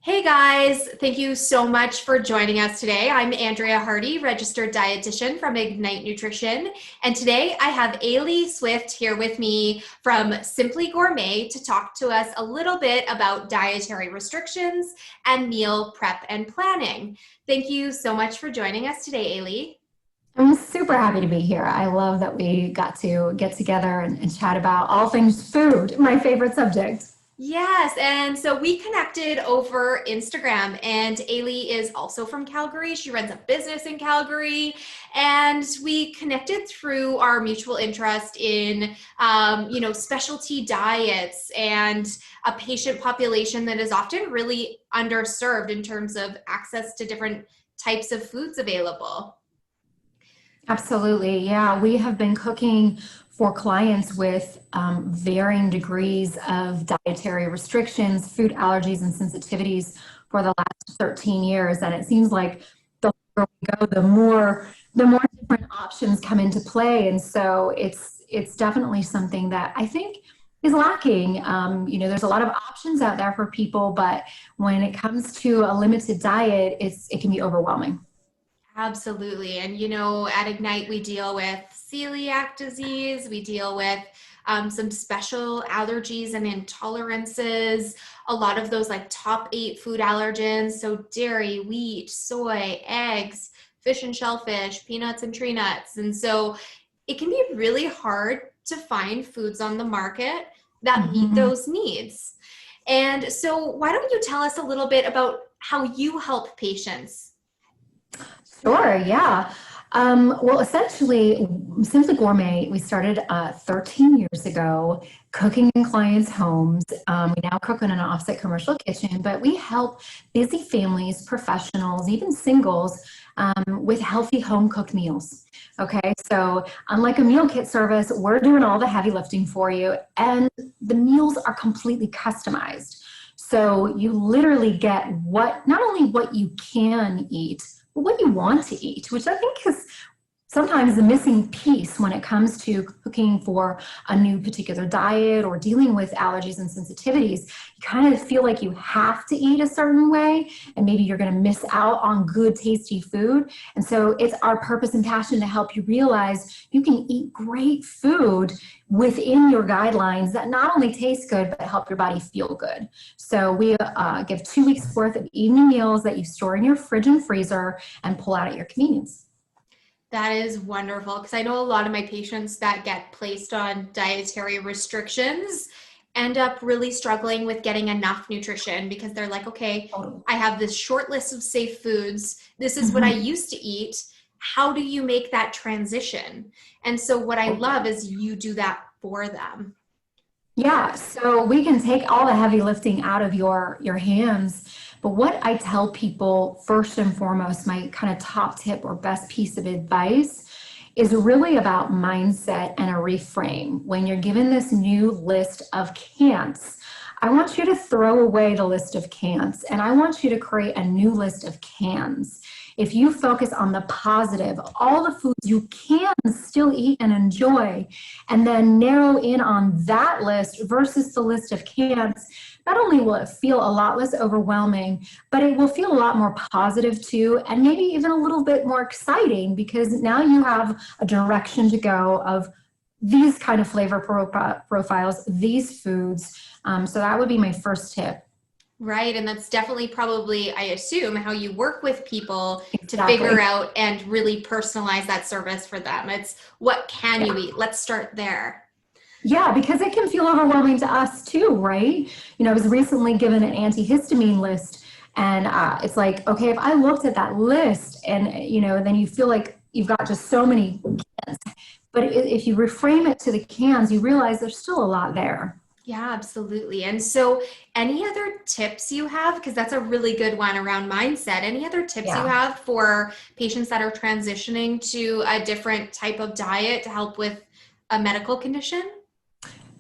Hey guys, thank you so much for joining us today. I'm Andrea Hardy, registered dietitian from Ignite Nutrition. And today I have Ailey Swift here with me from Simply Gourmet to talk to us a little bit about dietary restrictions and meal prep and planning. Thank you so much for joining us today, Ailey. I'm super happy to be here. I love that we got to get together and chat about all things food, my favorite subject. Yes, and so we connected over Instagram, and Ailey is also from Calgary. She runs a business in Calgary, and we connected through our mutual interest in, specialty diets and a patient population that is often really underserved in terms of access to different types of foods available. Absolutely. Yeah, we have been cooking for clients with varying degrees of dietary restrictions, food allergies, and sensitivities for the last 13 years. And it seems like the longer we go, the more different options come into play. And so it's definitely something that I think is lacking. There's a lot of options out there for people, but when it comes to a limited diet, it can be overwhelming. Absolutely. And, at Ignite, we deal with celiac disease, we deal with some special allergies and intolerances, a lot of those like top 8 food allergens. So, dairy, wheat, soy, eggs, fish and shellfish, peanuts and tree nuts. And so, it can be really hard to find foods on the market that meet Mhm. those needs. And so, why don't you tell us a little bit about how you help patients? Sure, yeah. Well, essentially, Simply Gourmet, we started 13 years ago cooking in clients' homes. We now cook in an offset commercial kitchen, but we help busy families, professionals, even singles with healthy home cooked meals. Okay, so unlike a meal kit service, we're doing all the heavy lifting for you, and the meals are completely customized. So you literally get not only what you can eat, but what you want to eat, which I think is sometimes the missing piece when it comes to cooking for a new particular diet or dealing with allergies and sensitivities. You kind of feel like you have to eat a certain way, and maybe you're going to miss out on good, tasty food. And so it's our purpose and passion to help you realize you can eat great food within your guidelines that not only taste good, but help your body feel good. So we give 2 weeks worth of evening meals that you store in your fridge and freezer and pull out at your convenience. That is wonderful because I know a lot of my patients that get placed on dietary restrictions end up really struggling with getting enough nutrition because they're like, okay, Totally. I have this short list of safe foods. This is what I Mhm. used to eat. How do you make that transition? And so, what I love is you do that for them. Yeah, so we can take all the heavy lifting out of your hands. But what I tell people first and foremost, my kind of top tip or best piece of advice is really about mindset and a reframe. When you're given this new list of can'ts, I want you to throw away the list of can'ts and I want you to create a new list of cans. If you focus on the positive, all the foods you can still eat and enjoy, and then narrow in on that list versus the list of cans, not only will it feel a lot less overwhelming, but it will feel a lot more positive too, and maybe even a little bit more exciting because now you have a direction to go of these kind of flavor profiles, these foods. So that would be my first tip. Right. And that's definitely probably, I assume, how you work with people to figure Exactly. out and really personalize that service for them. It's what can you Yeah. eat? Let's start there. Yeah, because it can feel overwhelming to us too, right? I was recently given an antihistamine list, and it's like, okay, if I looked at that list, and then you feel like you've got just so many cans. But if you reframe it to the cans, you realize there's still a lot there. Yeah, absolutely. And so, any other tips you have? Because that's a really good one around mindset. Any other tips you Yeah. have for patients that are transitioning to a different type of diet to help with a medical condition?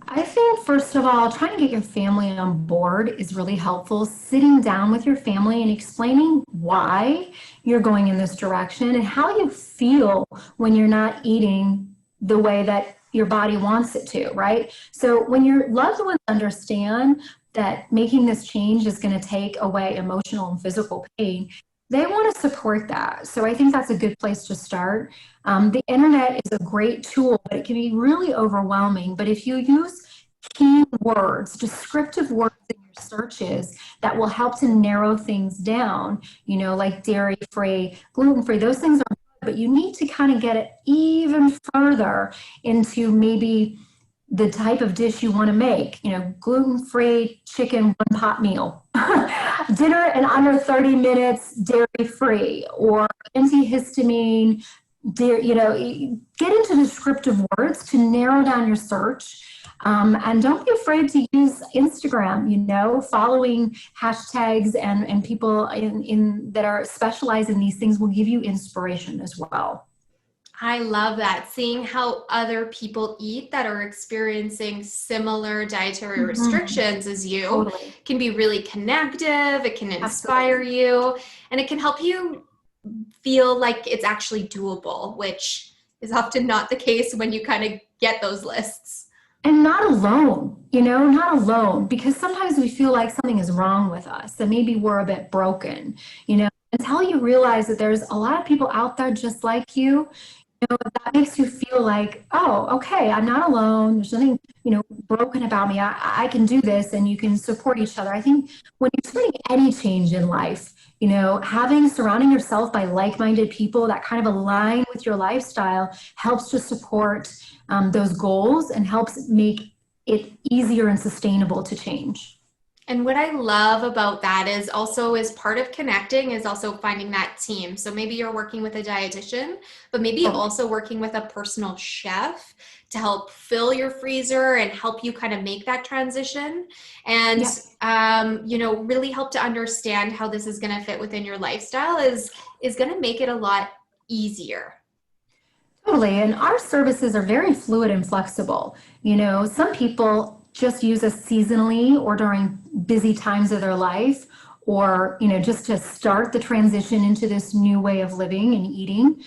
I think, first of all, trying to get your family on board is really helpful. Sitting down with your family and explaining why you're going in this direction and how you feel when you're not eating the way that your body wants it to, right? So when your loved ones understand, that making this change is going to take away emotional and physical pain, they want to support that. So I think that's a good place to start. The internet is a great tool, but it can be really overwhelming. But if you use key words, descriptive words in your searches that will help to narrow things down, like dairy-free, gluten-free, those things are good, but you need to kind of get it even further into maybe the type of dish you want to make, gluten-free chicken one pot meal, dinner in under 30 minutes, dairy-free, or antihistamine, get into descriptive words to narrow down your search. And don't be afraid to use Instagram, following hashtags and people in that are specialized in these things will give you inspiration as well. I love that. Seeing how other people eat that are experiencing similar dietary restrictions as you Totally. can be really connective. It can inspire Absolutely. you, and it can help you feel like it's actually doable, which is often not the case when you kind of get those lists. And not alone, not alone, because sometimes we feel like something is wrong with us, that maybe we're a bit broken, until you realize that there's a lot of people out there just like you. That makes you feel like, oh, okay, I'm not alone. There's nothing, broken about me. I can do this, and you can support each other. I think when you're starting any change in life, surrounding yourself by like-minded people that kind of align with your lifestyle helps to support those goals and helps make it easier and sustainable to change. And what I love about that is also as part of connecting is also finding that team. So maybe you're working with a dietitian, but maybe Totally. also working with a personal chef to help fill your freezer and help you kind of make that transition and, Yeah. really help to understand how this is going to fit within your lifestyle is going to make it a lot easier. Totally. And our services are very fluid and flexible. Some people just use us seasonally or during busy times of their life, or, just to start the transition into this new way of living and eating,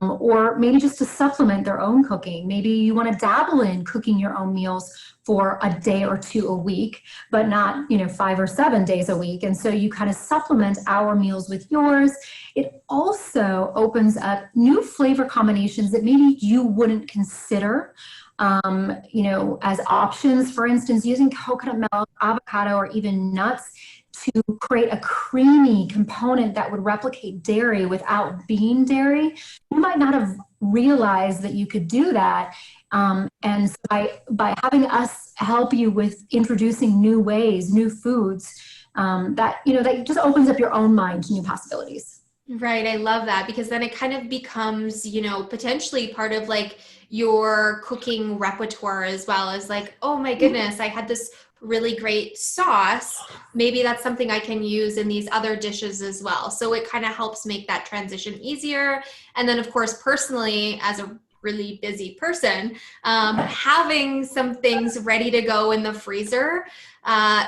or maybe just to supplement their own cooking. Maybe you want to dabble in cooking your own meals for a day or two a week, but not, 5 or 7 days a week. And so you kind of supplement our meals with yours. It also opens up new flavor combinations that maybe you wouldn't consider, as options. For instance, using coconut milk, avocado, or even nuts to create a creamy component that would replicate dairy without being dairy. You might not have realized that you could do that. And so by having us help you with introducing new ways, new foods, that just opens up your own mind to new possibilities. Right. I love that because then it kind of becomes, potentially part of like your cooking repertoire as well as like, oh my goodness, I had this really great sauce. Maybe that's something I can use in these other dishes as well. So it kind of helps make that transition easier. And then, of course, personally, as a really busy person, having some things ready to go in the freezer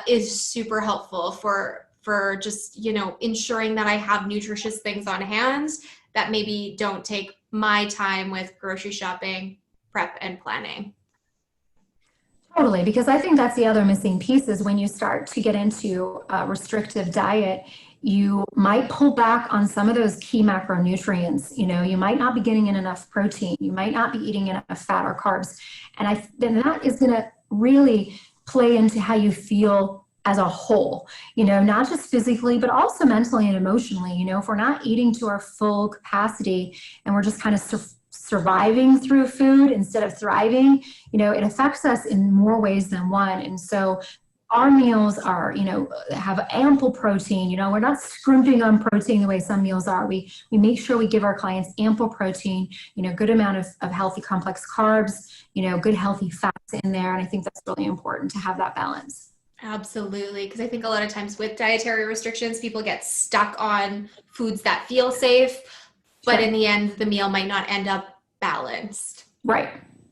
is super helpful for just, ensuring that I have nutritious things on hand that maybe don't take my time with grocery shopping, prep, and planning. Totally, because I think that's the other missing piece is when you start to get into a restrictive diet, you might pull back on some of those key macronutrients. You might not be getting in enough protein. You might not be eating enough fat or carbs. And then that is going to really play into how you feel as a whole, not just physically, but also mentally and emotionally. If we're not eating to our full capacity and we're just kind of surviving through food instead of thriving, it affects us in more ways than one. And so our meals are, have ample protein. We're not scrimping on protein the way some meals are. We make sure we give our clients ample protein, good amount of healthy complex carbs, good healthy fats in there. And I think that's really important to have that balance. Absolutely. Because I think a lot of times with dietary restrictions, people get stuck on foods that feel safe, but Sure. in the end, the meal might not end up balanced. Right.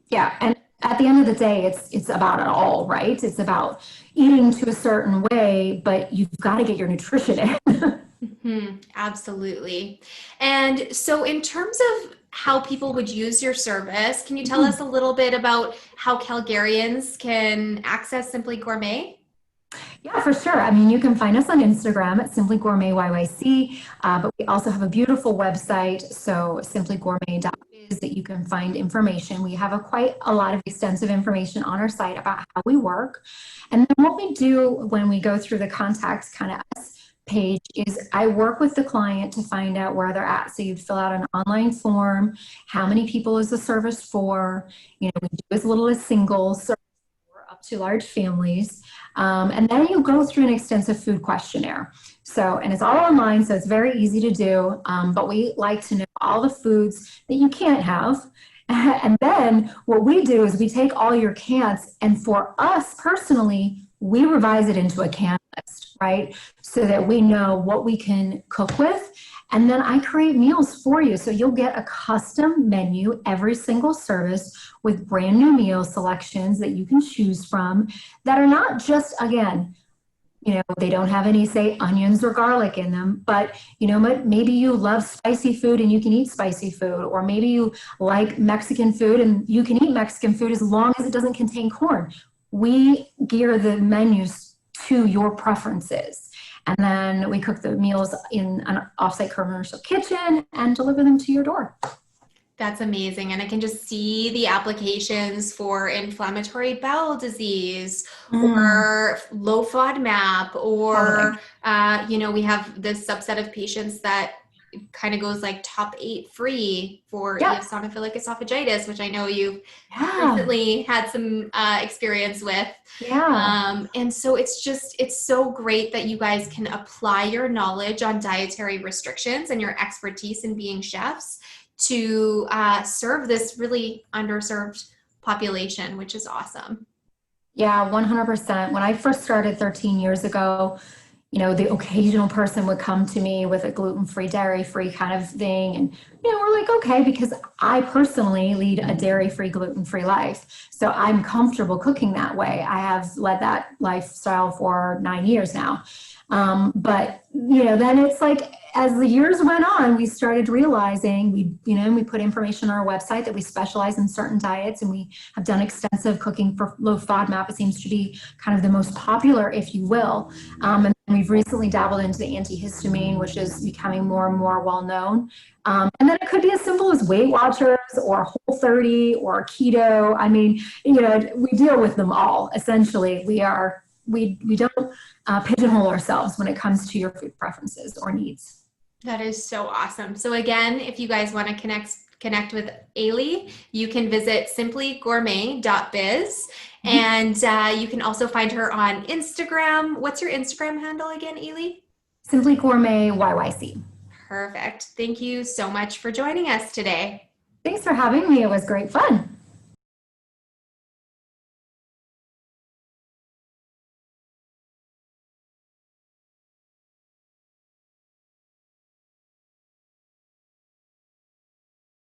Yeah. And at the end of the day, it's about it all, right? It's about eating to a certain way, but you've got to get your nutrition in. Absolutely. And so in terms of how people would use your service, can you tell us a little bit about how Calgarians can access Simply Gourmet? Yeah, for sure. I mean, you can find us on Instagram at Simply Gourmet YYC, but we also have a beautiful website, so simplygourmet.biz, that you can find information. We have quite a lot of extensive information on our site about how we work. And then what we do when we go through the contacts kind of us page is I work with the client to find out where they're at. So you'd fill out an online form, how many people is the service for, we do as little as singles, up to large families. And then you go through an extensive food questionnaire. So, and it's all online, so it's very easy to do. But we like to know all the foods that you can't have. And then what we do is we take all your can'ts, and for us personally, we revise it into a can list, right? So that we know what we can cook with. And then I create meals for you. So you'll get a custom menu every single service with brand new meal selections that you can choose from that are not just, again, they don't have any, say, onions or garlic in them, but maybe you love spicy food and you can eat spicy food, or maybe you like Mexican food and you can eat Mexican food as long as it doesn't contain corn. We gear the menus to your preferences. And then we cook the meals in an offsite commercial kitchen and deliver them to your door. That's amazing. And I can just see the applications for inflammatory bowel disease or low FODMAP, or, we have this subset of patients that kind of goes like top 8 free for eosinophilic esophagitis, which I know you've recently had some experience with. And so it's so great that you guys can apply your knowledge on dietary restrictions and your expertise in being chefs to serve this really underserved population, which is awesome. Yeah, 100%. When I first started 13 years ago, the occasional person would come to me with a gluten-free, dairy-free kind of thing. And, we're like, okay, because I personally lead a dairy-free, gluten-free life. So I'm comfortable cooking that way. I have led that lifestyle for 9 years now. But, then it's like, as the years went on, we started realizing we put information on our website that we specialize in certain diets, and we have done extensive cooking for low FODMAP. It seems to be kind of the most popular, if you will. And we've recently dabbled into the antihistamine, which is becoming more and more well known. And then it could be as simple as Weight Watchers or Whole30 or keto. I mean, we deal with them all. Essentially, we don't pigeonhole ourselves when it comes to your food preferences or needs. That is so awesome. So again, if you guys want to connect with Ailey, you can visit simplygourmet.biz, and you can also find her on Instagram. What's your Instagram handle again, Ailey? Simply Gourmet YYC. Perfect. Thank you so much for joining us today. Thanks for having me. It was great fun.